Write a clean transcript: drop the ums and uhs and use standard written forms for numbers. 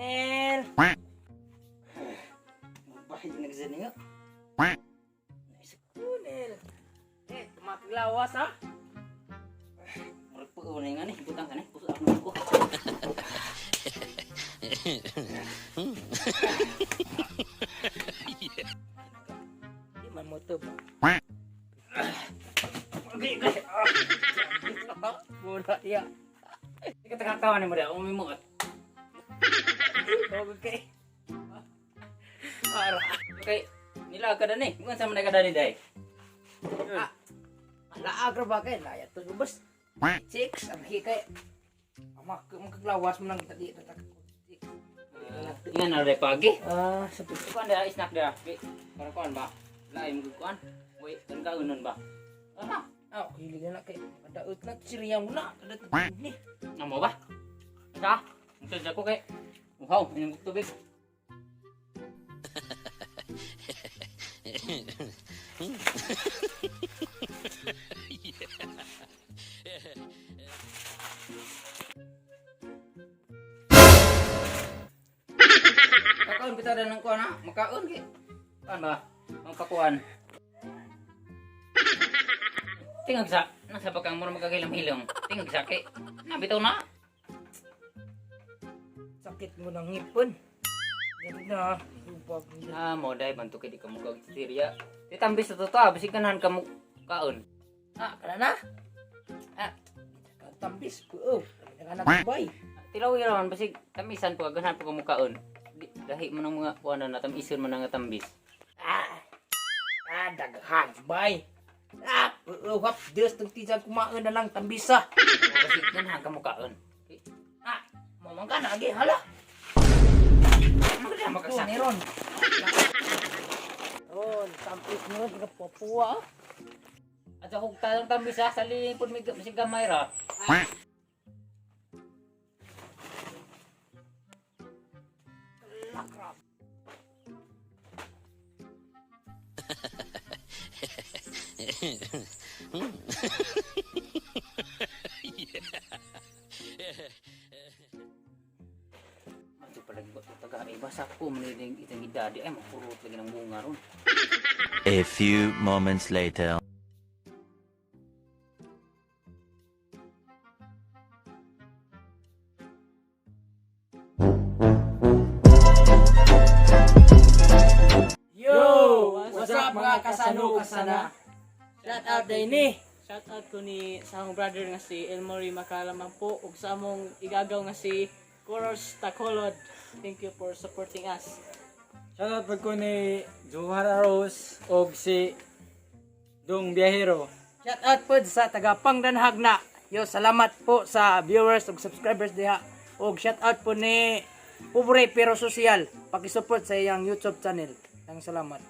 Nel. Bahay nagzani nga. Nice ko, Nel. Tumaklawas ha. Murag po unay nga ni, butang ka ni. Puso ako ko. Di man mo to ba? Mula iya. Ika takakawan mo dia, umimot. Okay. Para. Okay. Nila ka dani. Kung sa man ka dani dai. Laag ba kay layat to bus. Six ang hikay. Magkaglawas mo nang tadi tatak. Yan na rin pagi. Sa pagkuhan dia snack dia. Para kuan ba? Lain mo kuan. Wait, kan kaunon ba? Hilig na kay padaot na siriyang na kadat ni. Amo ba? Sa? Untud ako kay. Wow, inom ko tubig. Kakaon kita dan ng kuan ha? Makaon kay. Kuan ba? Ang pakuan. Tingog sa, nasa bakang mura magkakilam-hilong. Tingog sa kay, nabitaw na. Sakit mo ng ngipon. Ganun na, lubag nila. Mo dahil bantu kay di ka mukha tirya. Ditambis sa totoo, bisig kanahan ka mo kaon. Kana na? Tambis ko, nakanak bay. Tilaw yun basig tamisan po, ganahan po ka mo kaon. Dahi mo ng mga kuwanan na tamisun mo ng tambis. Daghan, bay. Hap, Diyos, tagtisan kumain na lang, tambisa. Kasi ganahan ka mo kaon. Mamang ka na, agi, hala. Magkaya makasakit. Ron. Tampis nyo, nagpapuwa. At sa kung talang tambisa, sa lilipon may gamay ra. Lakrap. Mati pala ko taga basa ko maniling itang idadi ay mapurot lagi ng bunga ron. A few moments later. What's up mga kasano-kasana? Shout out day ni. Shout out ko ni sa akong brother nga si Elmori Makalaman po ug sa among igagaw nga si Coros Tacolod. Thank you for supporting us. Shout out ko ni Johara Rose og si Dong Biyahero. Shout out po sa taga Pangdanhag na. Yo, salamat po sa viewers ug subscribers diha. Og shout out po ni Pobre pero Social. Paki-support sa iyang YouTube channel. Ang salamat.